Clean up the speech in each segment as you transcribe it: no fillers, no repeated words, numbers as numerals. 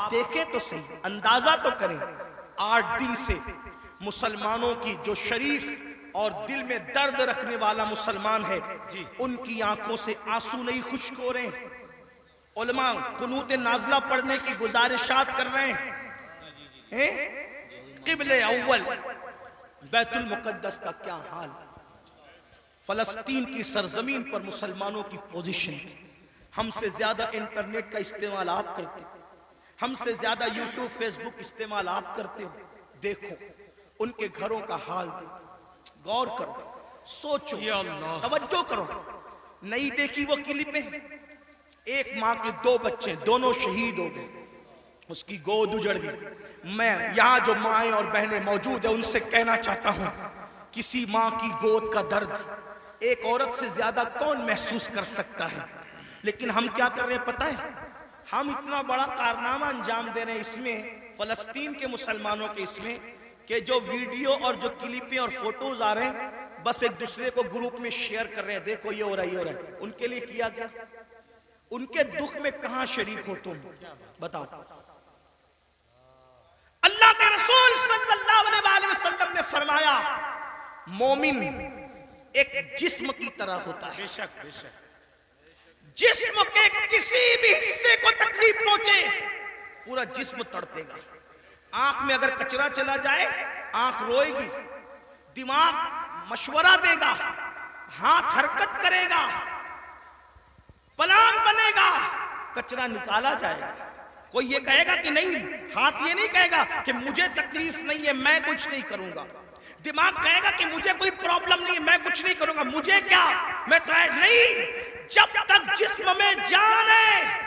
आप देखें तो सही, अंदाजा तो करें, 8 दिन से मुसलमानों की जो शरीफ और दिल में दर्द रखने वाला मुसलमान है जी, उनकी आंखों से आंसू नहीं खुश्क हो रहे हैं। उलमा कुनूत नाज़िला पढ़ने की गुजारिशात कर रहे हैं। क़िबले अव्वल बैतुल मुक़द्दस का क्या हाल, फ़लस्तीन की सरजमीन पर मुसलमानों की पोजीशन। हमसे ज्यादा इंटरनेट का इस्तेमाल आप करते हो, हमसे ज्यादा यूट्यूब फेसबुक इस्तेमाल आप करते हो। देखो उनके घरों का हाल, गौर करो, सोचो, तवज्जो करो। नहीं देखी वो क्लिपें? एक माँ के 2 बच्चे, दोनों शहीद हो गए, उसकी गोद उजड़ गई। मैं यहाँ जो माएँ और बहनें मौजूद है उनसे कहना चाहता हूँ, किसी माँ की गोद का दर्द एक औरत से ज्यादा कौन महसूस कर सकता है। लेकिन हम क्या कर रहे हैं पता है? हम इतना बड़ा कारनामा अंजाम दे रहे हैं इसमें, फलस्तीन के मुसलमानों के इसमें, कि जो वीडियो और जो क्लिपें और फोटोज आ रहे हैं बस एक दूसरे को ग्रुप में शेयर कर रहे हैं, देखो ये हो रहा है, ये हो रहा है। उनके लिए किया क्या? उनके दुख में कहां शरीक हो तुम? बताओ। अल्लाह के रसूल सल्लल्लाहु अलैहि वसल्लम ने फरमाया, मोमिन एक जिस्म की तरह होता है। बेशक बेशक, जिस्म के किसी भी हिस्से को तकलीफ पहुंचे पूरा जिस्म तड़पेगा। आंख में अगर कचरा चला जाए आंख रोएगी, दिमाग मशवरा देगा, हाथ हरकत करेगा, प्लान बनेगा, कचरा निकाला जाएगा। कोई ये कहेगा कि नहीं, हाथ ये नहीं कहेगा कि मुझे तकलीफ नहीं है मैं कुछ नहीं करूंगा। दिमाग कहेगा कि मुझे कोई प्रॉब्लम नहीं है मैं कुछ नहीं करूंगा, मुझे क्या, मैं तो नहीं। जब तक जिस्म में जान है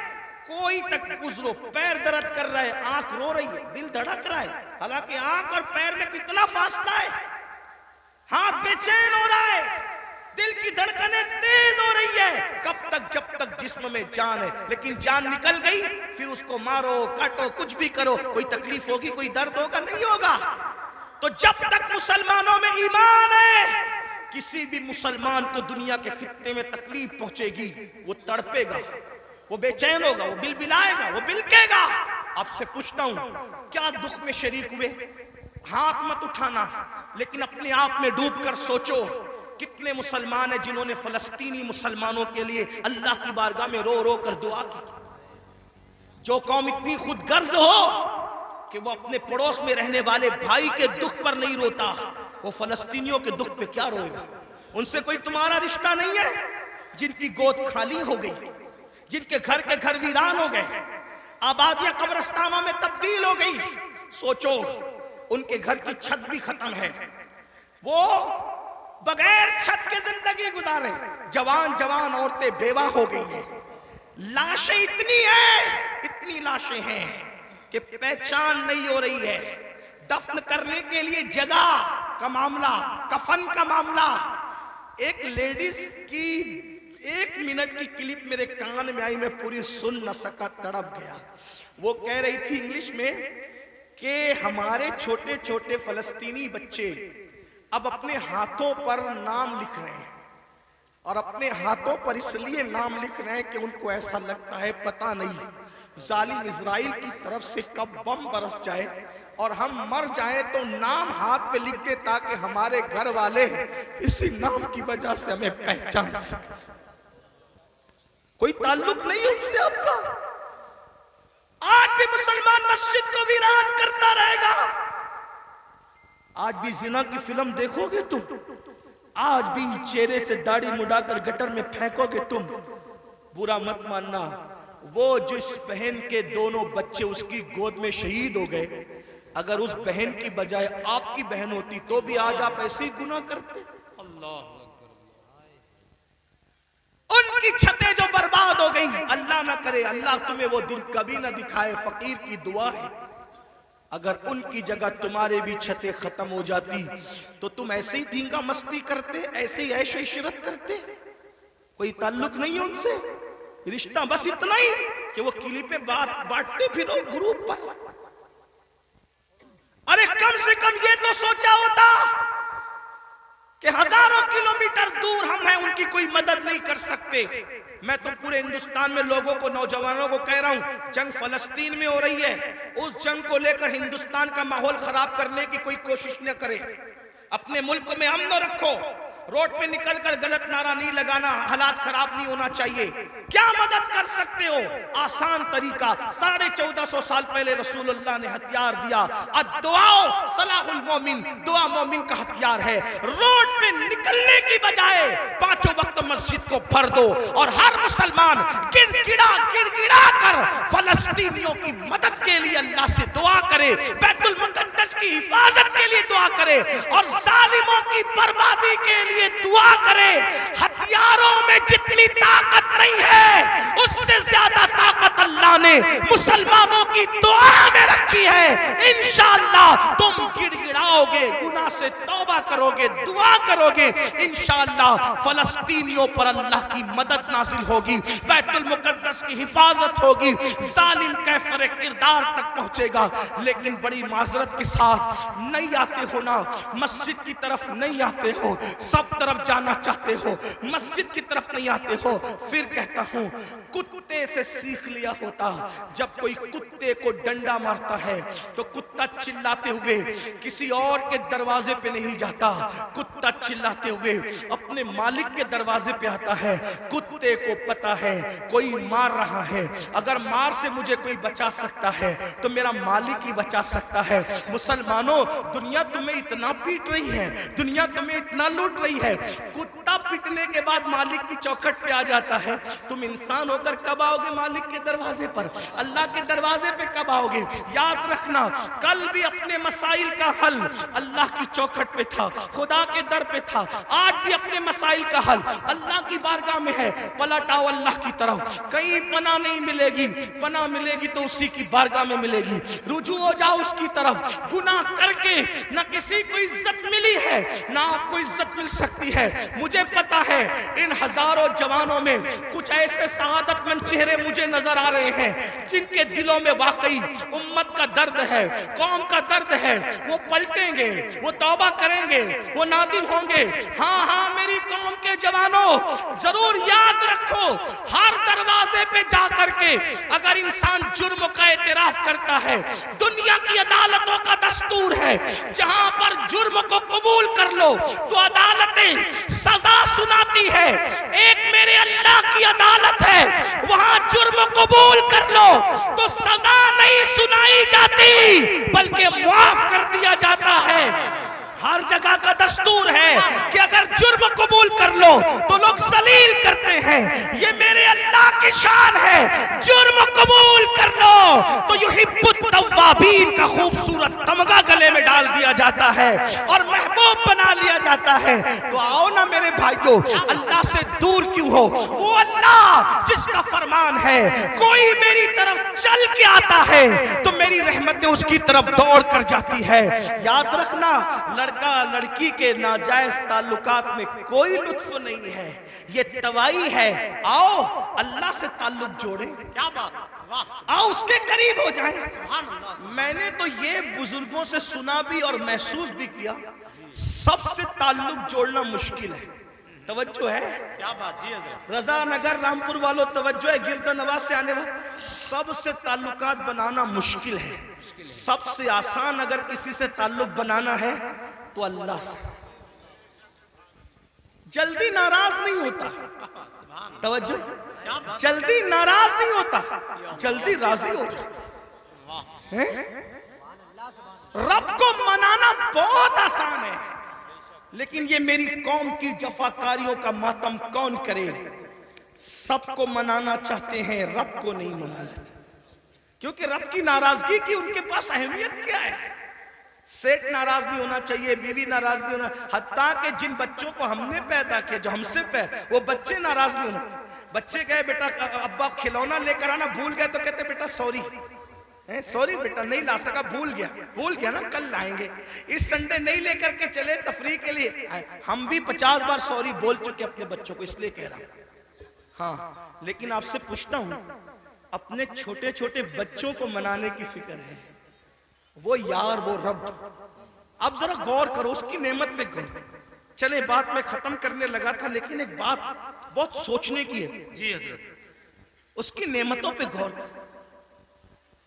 कोई तक गुजरो, पैर दर्द कर रहा है, आंख रो रही है, दिल धड़क रहा है, हालांकि आंख और पैर में कितना फासला है, हाथ बेचैन हो रहा है, दिल की धड़कनें तेज हो रही है। कब तक? जब तक जिस्म में जान है। लेकिन जान निकल गई फिर उसको मारो काटो कुछ भी करो, कोई तकलीफ होगी, कोई दर्द होगा? नहीं होगा। तो जब तक मुसलमानों में ईमान है, किसी भी मुसलमान को दुनिया के खित्ते में तकलीफ पहुंचेगी वो तड़पेगा, वो बेचैन होगा, वो बिलबिलाएगा, वो बिलकेगा। आपसे पूछता हूं, क्या दुख में शरीक हुए? हाथ मत उठाना, लेकिन अपने आप में डूब कर सोचो, कितने मुसलमान हैं जिन्होंने फलस्तीनी मुसलमानों के लिए अल्लाह की बारगाह में रो रो कर दुआ की। जो कौम इतनी खुदगर्ज हो कि वो अपने पड़ोस में रहने वाले भाई के दुख पर नहीं रोता, वो फलस्तीनियों के दुख पे क्या रोएगा? उनसे कोई तुम्हारा रिश्ता नहीं है? जिनकी गोद खाली हो गई, जिनके घर के घर वीरान हो गए, आबादियां कब्रिस्तानों में तब्दील हो गई, सोचो उनके घर की छत भी खत्म है, वो बगैर छत के जिंदगी गुजारे। जवान जवान औरतें बेवा हो गई हैं, लाशें इतनी हैं, इतनी लाशें हैं कि पहचान नहीं हो रही है। दफन करने के लिए जगह का मामला, कफन का मामला। एक लेडीज की 1 मिनट की क्लिप मेरे कान में आई, मैं पूरी सुन न सका, तड़प गया। वो कह रही थी इंग्लिश में कि हमारे छोटे छोटे फलस्तीनी बच्चे अब अपने हाथों पर नाम लिख रहे हैं, और अपने हाथों पर इसलिए नाम लिख रहे हैं कि उनको ऐसा लगता है पता नहीं जालिम इजराइल की तरफ से कब बम बरस जाए और हम मर जाएं तो नाम हाथ पे लिख दे, ताकि हमारे घर वाले इसी नाम की वजह से हमें पहचान सके। कोई ताल्लुक नहीं है उनसे आपका। आज भी मुसलमान मस्जिद को वीरान करता रहेगा। आज भी जिना की फिल्म देखोगे तुम, आज भी चेहरे से दाढ़ी मुड़ाकर गटर में फेंकोगे तुम। बुरा मत मानना, वो जिस बहन के दोनों बच्चे उसकी गोद में शहीद हो गए, अगर उस बहन की बजाय आपकी बहन होती तो भी आज आप ऐसे ही गुनाह करते। अल्लाह, उनकी छतें जो बर्बाद हो गई, अल्लाह ना करे, अल्लाह तुम्हें वो दिन कभी ना दिखाए, फकीर की दुआ है। अगर उनकी जगह तुम्हारे भी छतें खत्म हो जाती तो तुम ऐसे ही धींगा मस्ती करते, ऐसे ही ऐश इशरत करते। कोई ताल्लुक नहीं है उनसे, रिश्ता बस इतना ही कि वो क्लिपें बांटते फिरो ग्रुप पर। अरे कम से कम ये तो सोचा होता कि हजारों किलोमीटर दूर हम हैं, उनकी कोई मदद नहीं कर सकते। मैं तो पूरे हिंदुस्तान में लोगों को, नौजवानों को कह रहा हूं, जंग फलस्तीन में हो रही है, उस जंग को लेकर हिंदुस्तान का माहौल खराब करने की कोई कोशिश न करें। अपने मुल्क में अमन रखो, रोड पे निकलकर गलत नारा नहीं लगाना, हालात खराब नहीं होना चाहिए। क्या मदद कर सकते हो? आसान तरीका, 1450 साल पहले रसूलुल्लाह ने हथियार दिया, अद्दुआ सलाहुल मोमिन, दुआ मोमिन का हथियार है। रोड पे निकलने की बजाय 5 वक्त मस्जिद को भर दो और हर मुसलमान गिड़गिड़ा कर फलस्तीनियों की मदद के लिए अल्लाह से दुआ करे, बैतुल मुकद्दस की हिफाजत के लिए दुआ करे और जालिमों की बर्बादी के लिए दुआ करे। हथियारों में जितनी ताकत नहीं है, उससे ज्यादा ताकत अल्लाह ने मुसलमानों की दुआ में रखी है। इंशाअल्लाह तुम गिड़गिड़ाओगे, गुनाह से तौबा करोगे, दुआ करोगे, इंशाअल्लाह फलस्तीनियों पर अल्लाह की मदद नाजिल होगी, बैतुल मुकद्दस की हिफाजत होगी, जालिम कैफर किरदार तक पहुंचेगा। लेकिन बड़ी माजरत के साथ नहीं आते हो ना, मस्जिद की तरफ नहीं आते हो, सब तरफ जाना चाहते हो, मस्जिद की तरफ नहीं आते हो। फिर कहता हूं, कुत्ते से सीख लिया होता। जब कोई कुत्ते को डंडा मारता है तो कुत्ता चिल्लाते हुए किसी और के दरवाजे पे नहीं जाता, कुत्ता चिल्लाते हुए अपने मालिक के दरवाजे पे आता है। कुत्ते को पता है कोई मार रहा है, अगर मार से मुझे कोई बचा सकता है तो मेरा मालिक ही बचा सकता है। मुसलमानों, दुनिया तुम्हें इतना पीट रही है, दुनिया तुम्हें इतना लूट रही है, कुत्ता पिटने के बाद मालिक की चौखट पे आ जाता है। तुम इंसान होकर कब आओगे मालिक के दरवाजे पर, अल्लाह के दरवाजे पे कब आओगे? याद रखना, कल भी अपने मसाइल का हल अल्लाह की चौखट पे था, खुदा के दर पे था। आज भी अपने मसाइल का हल अल्लाह की बारगाह में है। पलट आओ अल्लाह की तरफ, कहीं पनाह नहीं मिलेगी, पनाह मिलेगी तो उसी की बारगाह में मिलेगी। रुजू हो जाओ उसकी तरफ। गुनाह करके ना किसी को इज्जत मिली है, ना आपको इज्जत मिल सकती है। मुझे पता है इन हजारों जवानों में कुछ ऐसे शहादतमंद चेहरे मुझे नजर आ रहे हैं जिनके दिलों में वाकई उम्मत का दर्द है, कौम का दर्द है। वो पलटेंगे, वो तौबा करेंगे, वो नादिम होंगे। हाँ हाँ मेरी कौम के जवानों, जरूर याद रखो, हर दरवाजे पे जा करके अगर इंसान जुर्म का एतराफ करता है, दुनिया की अदालतों का दस्तूर है, जहां पर जुर्म को कबूल कर लो तो अदालतें सजा सुनाती है। एक मेरे अल्लाह की अदालत है, वहां जुर्म कबूल कर लो तो सजा नहीं सुनाई जाती बल्कि माफ कर दिया जाता है। हर जगह का दस्तूर है कि अगर जुर्म कबूल कर लो तो लोग जलील करते हैं। ये मेरे अल्लाह की शान है, जुर्म कबूल कर लो तो युहिब्बुत तव्वाबीन का खूबसूरत तमगा गले में डाल दिया जाता है और महबूब बना लिया जाता है। तो आओ ना मेरे भाइयों, अल्लाह से दूर क्यों हो? वो अल्लाह जिसका फरमान है कोई मेरी तरफ चल के आता है तो मेरी रहमतें उसकी तरफ दौड़ कर जाती है। याद रखना, लड़का लड़की के नाजायज ताल्लुकात में कोई लुत्फ नहीं है, ये तवाई है। आओ अल्लाह से ताल्लुक जोड़े। क्या बात, आओ उसके करीब हो जाए। मैंने तो ये बुजुर्गों से सुना भी और महसूस भी किया, सबसे ताल्लुक जोड़ना मुश्किल है। तवज्जो है? क्या बात जी हज़रत। रजा नगर रामपुर वालों तवज्जो है, गिरदनवाज से आने वाले सबसे ताल्लुकात बनाना मुश्किल है। सबसे आसान अगर किसी से ताल्लुक बनाना है तो अल्लाह से। जल्दी नाराज नहीं होता, तवज्जो, जल्दी नाराज नहीं होता, जल्दी राजी हो जाता है। रब को मनाना बहुत आसान है, लेकिन ये मेरी कौम की जफाकारियों का मातम कौन करे? सबको मनाना चाहते हैं, रब को नहीं मनाना चाहते, क्योंकि रब की नाराजगी की उनके पास अहमियत क्या है? सेठ नाराज नहीं होना चाहिए, बीवी नाराज नहीं होना, हत्ता कि जिन बच्चों को हमने पैदा किया, जो हमसे वो बच्चे नाराज नहीं होना चाहिए। बच्चे कहे बेटा अब्बा खिलौना लेकर आना, भूल गए तो कहते बेटा सॉरी, सॉरी बेटा नहीं ला सका, भूल गया ना, कल लाएंगे। इस संडे नहीं लेकर के चले तफरीह के लिए। हम भी 50 बार सॉरी बोल चुके अपने बच्चों को, इसलिए कह रहा हूं। हाँ, लेकिन आपसे पूछता हूं, अपने छोटे छोटे बच्चों को मनाने की फिक्र है? वो यार, वो रब, अब जरा गौर करो, उसकी नेमत पे गौर। चले बात मैं खत्म करने लगा था, लेकिन एक बात बहुत सोचने की है। जी हजरत। उसकी नेमतों पे गौर कर।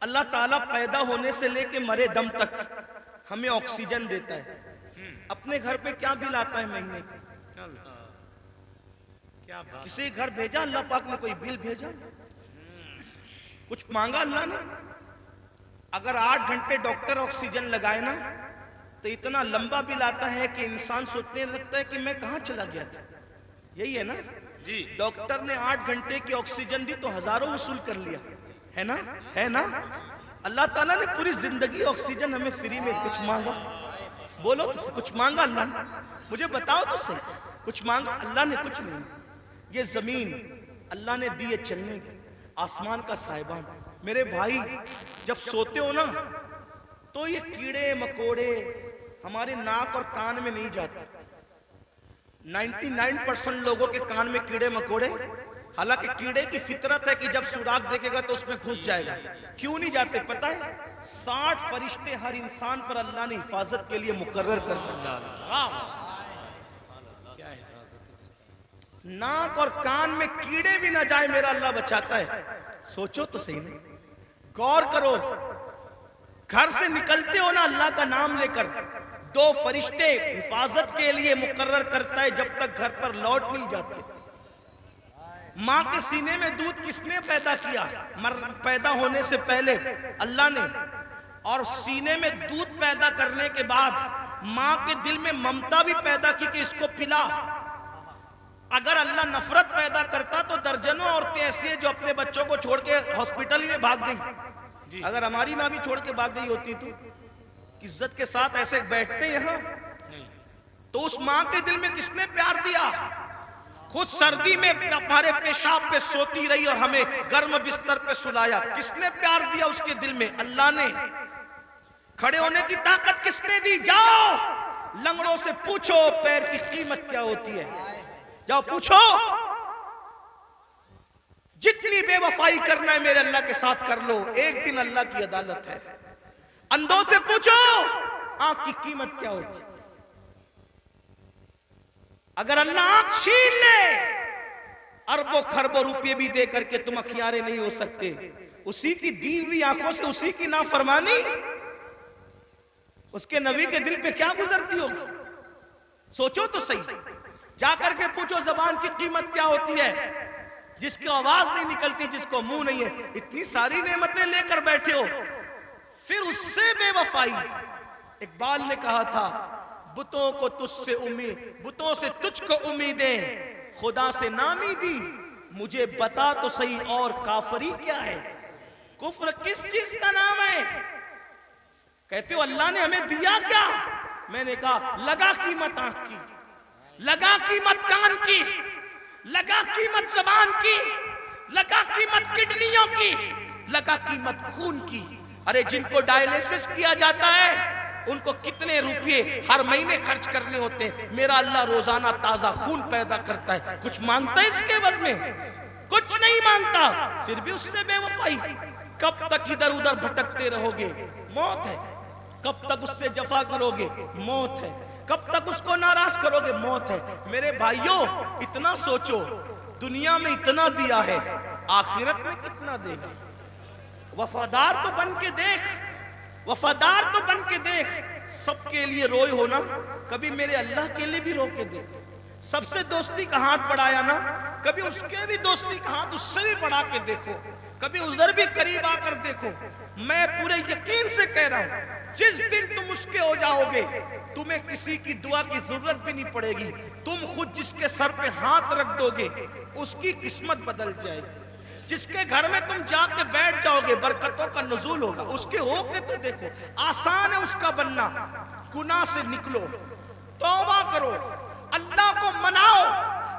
अल्लाह ताला पैदा होने से लेके मरे दम तक हमें ऑक्सीजन देता है। अपने घर पे क्या बिल आता है महीने का? क्या बात। किसी घर भेजा अल्लाह पाक ने कोई बिल भेजा? कुछ मांगा अल्लाह ने? अगर 8 घंटे डॉक्टर ऑक्सीजन लगाए ना तो इतना लंबा बिल आता है कि इंसान सोचने लगता है कि मैं कहां चला गया था। यही है ना जी। डॉक्टर ने 8 घंटे की ऑक्सीजन दी तो हजारों वसूल कर लिया, है ना? है ना? अल्लाह ताला ने पूरी जिंदगी ऑक्सीजन हमें फ्री में। कुछ मांगा? बोलो तो, कुछ मांगा अल्लाह ने? मुझे बताओ तो सही, कुछ मांगा अल्लाह ने? कुछ नहीं। ये जमीन अल्लाह ने दी है चलने की, आसमान का साहिबान। मेरे भाई जब सोते हो ना तो ये कीड़े मकोड़े हमारे नाक और कान में नहीं जाते। 99% लोगों के कान में कीड़े मकोड़े, हालांकि कीड़े की फितरत है कि जब सुराख देखेगा तो उसमें घुस जाएगा। क्यों नहीं जाते पता है? 60 फरिश्ते हर इंसान पर अल्लाह ने हिफाजत के लिए मुकर्रर कर रखा। नाक और कान में कीड़े भी ना जाए मेरा अल्लाह बचाता है। सोचो तो सही नहीं, गौर करो। घर से निकलते हो ना अल्लाह का नाम लेकर, 2 फरिश्ते हिफाजत के लिए मुकर्रर करता है जब तक घर पर लौट नहीं जाते। माँ के सीने में दूध किसने पैदा किया? पैदा होने से पहले अल्लाह ने। और सीने में दूध पैदा करने के बाद माँ के दिल में ममता भी पैदा की कि इसको पिला। अगर अल्लाह नफरत पैदा करता तो दर्जनों औरतें ऐसी हैं जो अपने बच्चों को छोड़ के हॉस्पिटल में भाग गई। अगर हमारी माँ भी छोड़ के भाग गई होती तो इज्जत के साथ ऐसे बैठते यहाँ? तो उस माँ के दिल में किसने प्यार दिया? खुद सर्दी में हमारे पेशाब पे सोती रही और हमें गर्म बिस्तर पे सुलाया। किसने प्यार दिया उसके दिल में? अल्लाह ने। खड़े होने की ताकत किसने दी? जाओ लंगड़ों से पूछो पैर की कीमत क्या होती है, जाओ पूछो। जितनी बेवफाई करना है मेरे अल्लाह के साथ कर लो, एक दिन अल्लाह की अदालत है। अंधों से पूछो आंख की कीमत क्या होती है। अगर अल्लाह आंख छीन ले, अरबों खरबों रुपये भी दे करके तुम अखियारे नहीं हो सकते। उसी की दी हुई आंखों से उसी की नाफरमानी, उसके नबी के दिल पे क्या गुजरती होगी? सोचो तो सही। जाकर के पूछो जबान की कीमत क्या होती है, जिसकी आवाज नहीं निकलती, जिसको मुंह नहीं है। इतनी सारी नेमतें लेकर बैठे हो, फिर उससे बेवफाई। इकबाल ने कहा था बुतों को तुझसे उम्मीद, बुतों से तुझको उम्मीदें, खुदा से नामी दी। मुझे बता तो सही और काफरी क्या है? कुफ्र किस चीज का नाम है? कहते हो अल्लाह ने हमें दिया क्या? मैंने कहा लगा कीमत आंख की, लगा कीमत कान की, लगा कीमत जबान की, लगा कीमत किडनियों की, लगा कीमत खून की। अरे जिनको डायलिसिस किया जाता है उनको कितने रुपए हर महीने खर्च करने होते हैं। मेरा अल्लाह रोजाना ताजा खून पैदा करता है। कुछ मांगता है इसके एवज में? कुछ नहीं मांगता, फिर भी उससे बेवफाई। कब तक इधर उधर भटकते रहोगे? मौत है। कब तक उससे जफा करोगे? मौत है। कब तक उसको नाराज करोगे? मौत है। मेरे भाइयों इतना सोचो, दुनिया में इतना दिया है, आखिरत में कितना देगा? वफादार तो बन के देख, वफादार तो बन के देख। सबके लिए रोए हो ना, कभी मेरे अल्लाह के लिए भी रो के देख। सबसे दोस्ती का हाथ बढ़ाया ना, कभी उसके भी दोस्ती का हाथ उससे भी बढ़ा के देखो। कभी उधर भी करीब आकर देखो। मैं पूरे यकीन से कह रहा हूं, जिस दिन तुम उसके हो जाओगे तुम्हें किसी की दुआ की जरूरत भी नहीं पड़ेगी। तुम खुद जिसके सर पे हाथ रख दोगे उसकी किस्मत बदल जाएगी। जिसके घर में तुम जाके बैठ जाओगे बरकतों का नुज़ूल होगा। उसके होके तो देखो, आसान है उसका बनना। गुनाह से निकलो, तौबा करो, अल्लाह को मनाओ,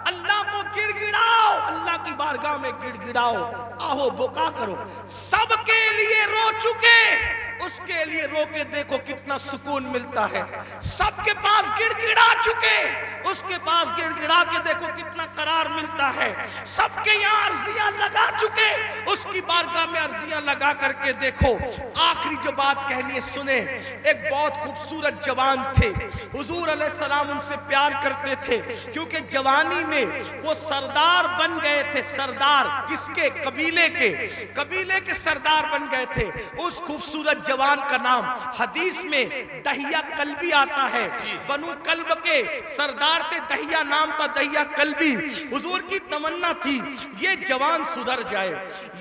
अल्लाह को गिड़गिड़ाओ, अल्लाह की बारगाह में गिड़गिड़ाओ, आओ बुका करो। सबके लिए रो चुके उसके लिए रो के देखो कितना सुकून मिलता है। सबके पास गिड़गिड़ा चुके, उसके पास गिड़गिड़ा के देखो कितना करार मिलता है। सबके यहाँ अर्जियां लगा चुके, उसकी बारगाह में अर्जियां लगा करके देखो। आखिरी जो बात कहनी है सुने। एक बहुत खूबसूरत जवान थे, हुजूर अलैहिस्सलाम उनसे प्यार करते थे, क्योंकि जवानी में वो सरदार बन गए थे। सरदार किसके? कबीले के सरदार बन गए थे। उस खूबसूरत जवान का नाम हदीस में दहिया कल्बी आता है। बनु कल्ब के सरदार थे, दहिया नाम था, दहिया कल्बी। हुजूर की तमन्ना थी ये जवान सुधर जाए।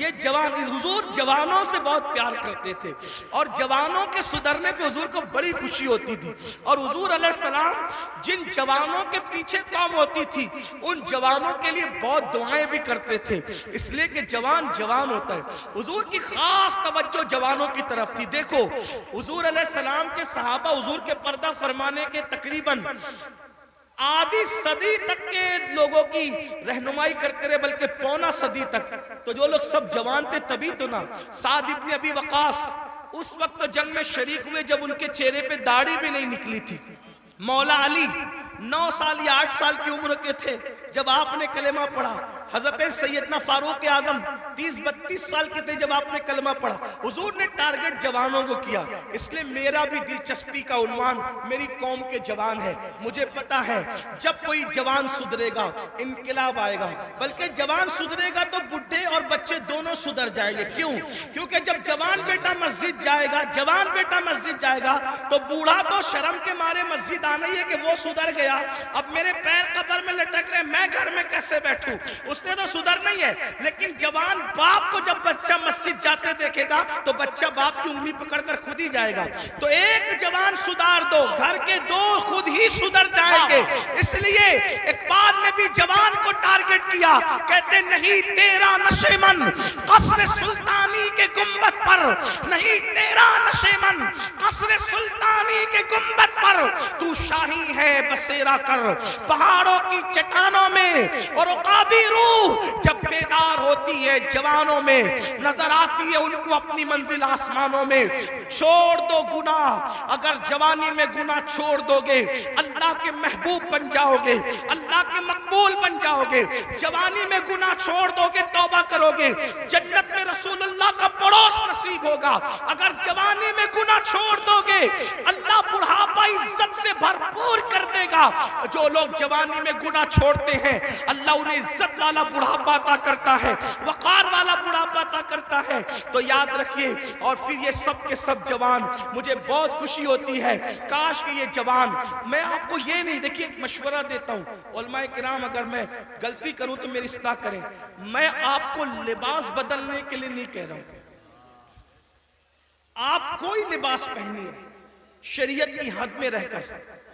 ये जवान, हुजूर जवानों से बहुत प्यार करते थे और जवानों के सुधरने पे हुजूर को बड़ी खुशी होती थी। और हुजूर अलैहिस्सलाम जिन जवानों के पीछे काम होती थी उन जवानों के लिए बहुत दुआएं भी करते थे, इसलिए कि जवान जवान होता है। हुजूर की खास तवज्जो जवानों की तरफ थी। देखो हुजूर अलैहिस्सलाम के सहाबा हुजूर के पर्दा फरमाने के तकरीबन आधी सदी तक के लोगों की रहनुमाई करते रहे, बल्कि पौना सदी तक। तो जो लोग सब जवान थे तभी तो ना। साद इब्न अबी वकास उस वक्त जंग में शरीक हुए जब उनके चेहरे पे दाढ़ी भी नहीं निकली थी। मौला अली 9 साल या 8 साल की उम्र के थे जब आपने कलेमा पढ़ा। हजरत सैयदना फारूक आजम 30-32 साल के थे जब आपने कलमा पढ़ा। हुजूर ने टारगेट जवानों को किया, इसलिए मेरा भी दिलचस्पी का उन्वान मेरी कौम के जवान है। मुझे पता है जब कोई जवान सुधरेगा इनकलाब आएगा, बल्कि जवान सुधरेगा तो बुढ़े और बच्चे दोनों सुधर जाएंगे। क्यों? क्योंकि जब जवान बेटा मस्जिद जाएगा तो बूढ़ा तो शर्म के मारे मस्जिद आना ही है कि वो सुधर गया, अब मेरे पैर कब्र में लटक रहे, मैं घर में कैसे बैठूं। उसने तो सुधर नहीं है। लेकिन जवान बाप को जब बच्चा मस्जिद जाते देखेगा तो बच्चा बाप की उंगली पकड़कर खुद ही जाएगा। तो एक जवान सुधार दो, घर के 2 खुद ही सुधर जाएंगे। इसलिए इकबाल ने भी जवान को टारगेट किया, कहते नहीं तेरा नशेमन कसर सुल्तानी के गुंबद पर, नहीं तेरा नशेमन कसर सुल्तानी के गुंबद पर, तू शाही है बसेरा कर पहाड़ों की चट्टानों में। और उकाबी रूह जब बेदार होती है जवानों में, नजर आती है उनको अपनी मंजिल आसमानों में। छोड़ दो गुनाह, अगर जवानी में गुनाह छोड़ दोगे अल्लाह के महबूब बन जाओगे, अल्लाह के मकबूल बन जाओगे। जवानी में गुनाह छोड़ दोगे, तौबा करोगे, जन्नत में रसूलुल्लाह का पड़ोस नसीब होगा। अगर जवानी में गुनाह छोड़ दोगे अल्लाह बुढ़ापा इज्जत से भरपूर कर देगा। जो लोग जवानी में गुनाह छोड़ते हैं अल्लाह उन्हें इज्जत वाला बुढ़ापा अता करता है, वकार वाला बुढ़ापा अता करता है। तो याद रखिए। और फिर ये सब के सब जवान, मुझे बहुत खुशी होती है काश कि ये जवान, मैं आपको ये नहीं, देखिए एक मशवरा देता हूँ उलमाए किराम, अगर मैं गलती करूं तो मेरी इस्लाह करें। मैं आपको लिबास बदलने के लिए नहीं कह रहा हूं, आप कोई लिबास पहनिए शरीयत की हद में रहकर,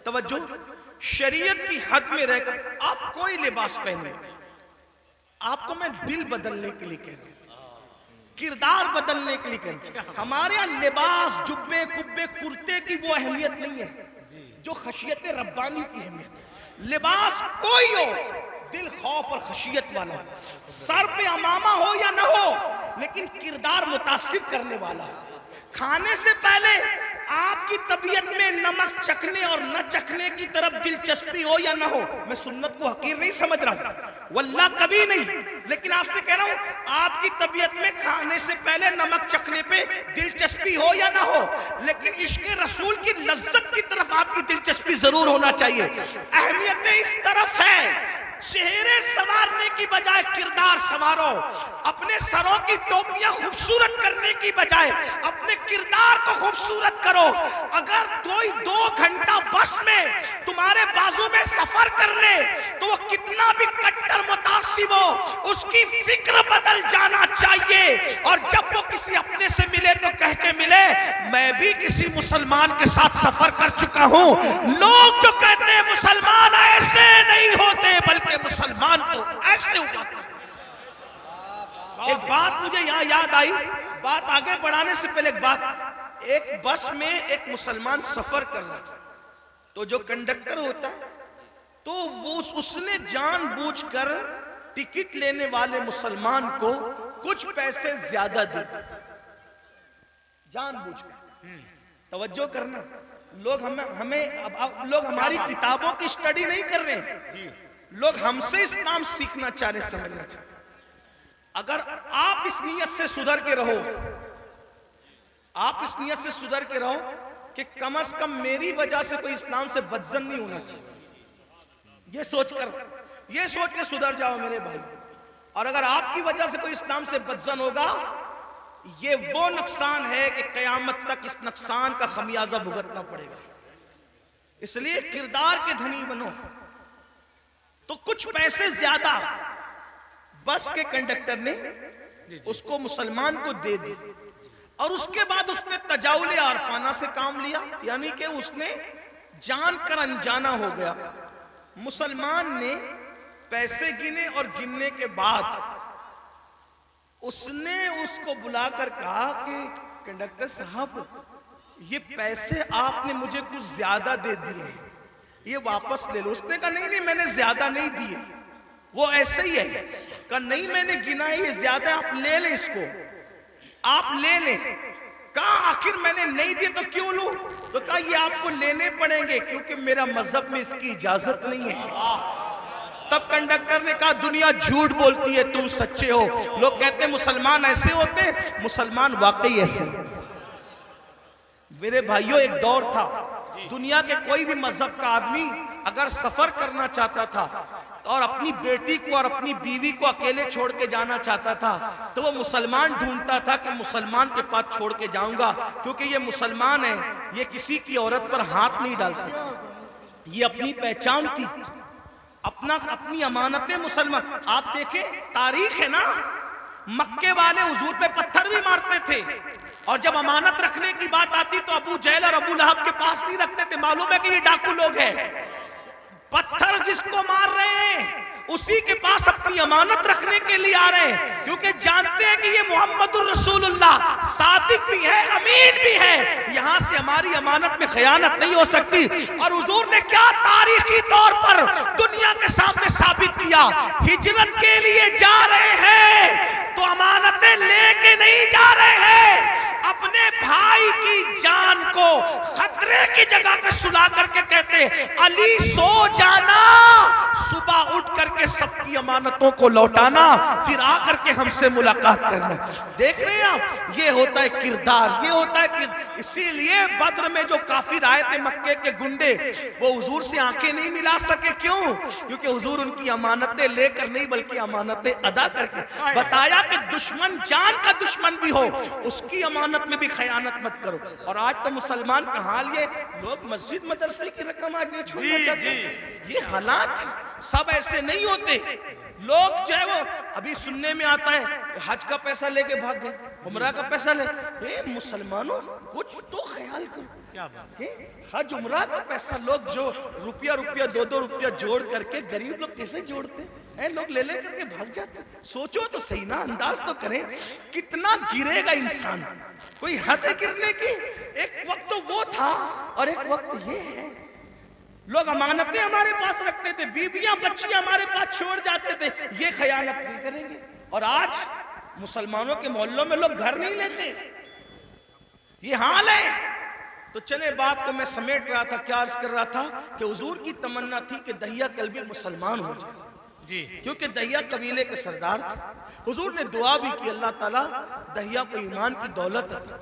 तवज्जो, शरीयत की हद में रहकर आप कोई लिबास पहनिए। आपको मैं दिल बदलने के लिए कह रहा हूं, किरदार बदलने के लिए कह रहा हूं। हमारे यहाँ लिबास, जुब्बे कुब्बे कुर्ते की वो अहमियत नहीं है जो खशियत रब्बानी की अहमियत है। लिबास कोई हो, दिल खौफ और खशियत वाला हो, सर पे अमामा हो या ना हो, लेकिन किरदार मुतासिर करने वाला हो। खाने से पहले आपकी तबीयत में नमक चखने और न चखने की तरफ दिलचस्पी हो या ना हो, मैं सुन्नत को हकीर नहीं समझ रहा हूं, वल्लाह कभी नहीं, लेकिन आपसे कह रहा हूं आपकी तबीयत में खाने से पहले नमक चखने पे दिलचस्पी हो या ना हो, लेकिन इश्क रसूल की लज्जत की तरफ आपकी दिलचस्पी जरूर होना चाहिए। अहमियत इस तरफ है, चेहरे संवारने की बजाय किरदार संवारो। अपने सरों की टोपियां खूबसूरत करने की बजाय अपने किरदार को खूबसूरत करो। अगर कोई 2 घंटा बस में तुम्हारे बाजू में सफर कर ले तो वो कितना भी कट्टर मुतासिब हो, उसकी फिक्र बदल जाना चाहिए। और जब वो किसी अपने से मिले तो कह के मिले, मैं भी किसी मुसलमान के साथ सफर कर चुका हूं। लोग जो कहते हैं मुसलमान ऐसे नहीं होते, बल्कि मुसलमान तो ऐसे हुआ करते। एक बात मुझे यहाँ याद आई, बात आगे बढ़ाने से पहले एक बात, एक बस में एक मुसलमान सफर कर रहा था, तो जो कंडक्टर होता है तो वो उसने जानबूझकर टिकट लेने वाले मुसलमान को कुछ पैसे ज्यादा दे दिए। जानबूझकर। तवज्जो करना, लोग लोग हमारी किताबों की स्टडी नहीं कर रहे हैं, लोग हमसे इस्लाम सीखना चाह रहे, समझना चाह रहे। अगर आप इस नियत से सुधर के रहो, आप इस नियत से सुधर के रहो कि कम से कम मेरी वजह से कोई इस्लाम से बदजन नहीं होना चाहिए, ये सोच के सुधर जाओ मेरे भाई। और अगर आपकी वजह से कोई इस्लाम से बदजन होगा, ये वो नुकसान है कि कयामत तक इस नुकसान का खमियाजा भुगतना पड़ेगा। इसलिए किरदार के धनी बनो। तो कुछ पैसे ज्यादा बस के कंडक्टर ने उसको मुसलमान को दे दी, और उसके बाद उसने तजाउल आरफाना से काम लिया, यानी कि उसने जानकर अनजाना हो गया। मुसलमान ने पैसे गिने और गिनने के बाद उसने उसको बुलाकर कहा कि कंडक्टर साहब, ये पैसे आपने मुझे कुछ ज्यादा दे दिए हैं, ये वापस ले लो। उसने कहा नहीं मैंने ज्यादा नहीं दिए, वो ऐसे ही है। कहा नहीं मैंने गिना है, ये ज्यादा, आप ले लें इसको, आप ले लें। कहा आखिर मैंने नहीं दिए तो क्यों लूं? तो कहा ये आपको लेने पड़ेंगे क्योंकि मेरा मजहब में इसकी इजाजत नहीं है। तब कंडक्टर ने कहा दुनिया झूठ बोलती है, तुम सच्चे हो। लोग कहते हैं मुसलमान ऐसे होते हैं, मुसलमान वाकई ऐसे। मेरे भाइयों, एक दौर था, दुनिया के कोई भी मजहब का आदमी अगर सफर करना चाहता था और अपनी बेटी को और अपनी बीवी को अकेले छोड़ के जाना चाहता था, तो वो मुसलमान ढूंढता था कि मुसलमान के पास छोड़ के जाऊंगा, क्योंकि ये मुसलमान है, ये किसी की औरत पर हाथ नहीं डाल सकता। ये अपनी पहचान थी, अपनी अमानतें मुसलमान। आप देखें, तारीख है ना, मक्के वाले हुजूर पे पत्थर भी मारते थे, और जब अमानत रखने की बात आती तो अबू जहल और अबू लहब के पास नहीं रखते थे। मालूम है कि ये डाकू लोग हैं। पत्थर जिसको मार रहे हैं उसी के पास अपनी अमानत रखने के लिए आ रहे हैं, क्योंकि जानते हैं कि ये मोहम्मदुर रसूलुल्लाह सादिक भी है, अमीन भी है, यहां से हमारी अमानत में खयानत नहीं हो सकती। और हुजूर ने क्या तारीखी तौर पर दुनिया के सामने साबित किया, हिजरत के लिए जा रहे हैं तो अमानतें लेके नहीं जा रहे हैं, अपने भाई की जान को खतरे की जगह पे सुला करके कहते अली सो जाना, सुबह उठ करके सबकी अमानतों को लौटाना, फिर आकर के हमसे मुलाकात करना। देख रहे हैं आप, ये होता है किरदार, ये होता है कि इसीलिए बद्र में जो काफिर आए थे मक्के के गुंडे, वो हुजूर से आंखें नहीं मिला सके। क्यों? क्योंकि हुजूर उनकी अमानतें लेकर नहीं बल्कि अमानतें अदा करके बताया कि दुश्मन जान का दुश्मन भी हो, उसकी अमानत में भी खयानत मत करो। और आज तो मुसलमान का हाल ये, लोग मस्जिद मदरसे की रकम आज नहीं छोड़ना चाहते। ये हालात सब ऐसे नहीं होते। लोग जो है वो अभी सुनने में आता है हज का पैसा लेके भाग गए, उमरा का पैसा ले। मुसलमानों कुछ तो ख्याल करो, क्या बात है? हज उमरा का पैसा लोग जो रुपया 2-2 रुपया जोड़ करके, गरीब लोग कैसे जोड़ते हैं, लोग ले ले करके भाग जाते। सोचो तो सही ना, अंदाज तो करें कितना गिरेगा इंसान, कोई हद है गिरने की। एक वक्त तो वो था और एक वक्त ये है। लोग अमानतें हमारे पास रखते थे, बीबियां बच्चियां हमारे पास छोड़ जाते थे, ये खयानत नहीं करेंगे। और आज मुसलमानों के मोहल्लों में लोग घर नहीं लेते, ये हाल है। तो चले बात को मैं समेट रहा था, क्या अर्ज कर रहा था कि हुजूर की तमन्ना थी कि दहिया कल्बी मुसलमान हो जाए जी, क्योंकि दहिया कबीले के सरदार थे। हुजूर ने दुआ भी की, अल्लाह ताला दहिया को ईमान की दौलत अता।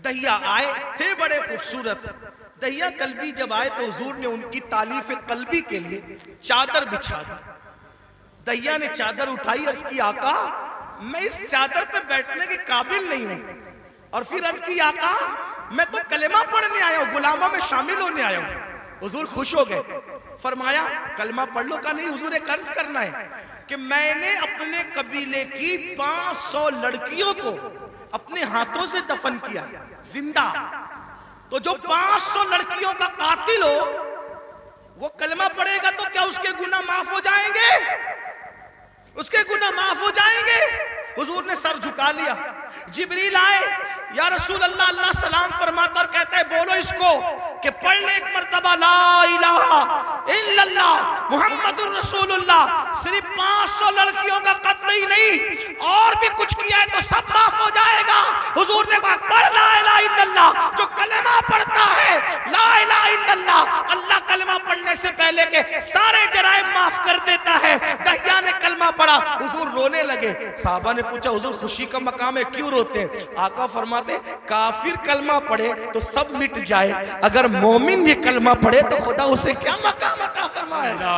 दहिया आए थे बड़े खूबसूरत। दहिया कल्बी जब आए तो हुजूर ने उनकी तालीफ कल्बी के लिए चादर बिछा दी। दहिया ने चादर उठाई, अर्ज की आका मैं इस चादर पे बैठने के काबिल नहीं हूं। और फिर अर्ज की आका मैं तो कलेमा पढ़ने आया हूं, गुलामों में शामिल होने आया हूं। हुजूर खुश हो गए, फरमाया कलमा पढ़ लो। का नहीं हुजूर, एक अर्ज करना है कि मैंने अपने कबीले की 500 लड़कियों को अपने हाथों से दफन किया जिंदा। तो जो 500 लड़कियों का कातिल हो वो कलमा पढ़ेगा तो क्या उसके गुनाह माफ हो जाएंगे? उसके गुनाह माफ हो जाएंगे। हुजूर ने सर झुका लिया। जिब्रील आए, या रसूल अल्लाह, अल्लाह सलाम फरमाता और कहता है बोलो इसको कि पढ़ने एक मर्तबा ला इलाहा इल्लल्लाह मुहम्मदुर रसूलुल्लाह, सिर्फ 500 लड़कियों का कत्ल ही नहीं और भी कुछ किया है तो सब माफ हो जाएगा। हुजूर ने कहा पढ़ ला इलाहा इल्लल्लाह, जो कलमा पढ़ता है ला इलाहा इल्लल्लाह, अल्लाह कलमा पढ़ने से पहले के सारे जराइम माफ कर देता है। दहिया ने कलमा पढ़ा, हुजूर रोने लगे। साहबा ने पूछा हुजूर खुशी का मकाम है, क्यों रोते हैं? आका फरमाते काफिर कलमा पढ़े तो सब मिट जाए, अगर मोमिन ये कलमा पढ़े तो खुदा उसे क्या मकाम अता फरमाएगा।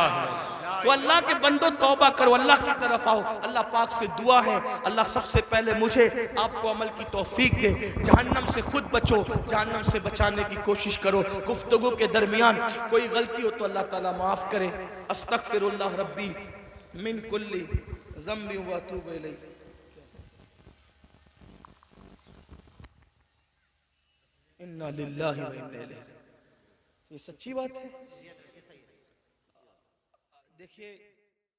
तो अल्लाह के बंदो तौबा करो, अल्लाह की तरफ आओ। अल्लाह पाक से दुआ है अल्लाह सबसे पहले मुझे आपको अमल की तौफीक दे। जहन्नम से खुद बचो, जहन्नम से बचाने की कोशिश करो। गुफ्तगू के दरमियान कोई गलती हो तो अल्लाह ताला माफ करे। अस्तगफिरुल्लाह रब्बी मिन कुल्ली ज़म्बि व अतूबु इलैह। इन्ना लिल्लाहि व इन्ना इलैहि। ये सच्ची बात है। देखिए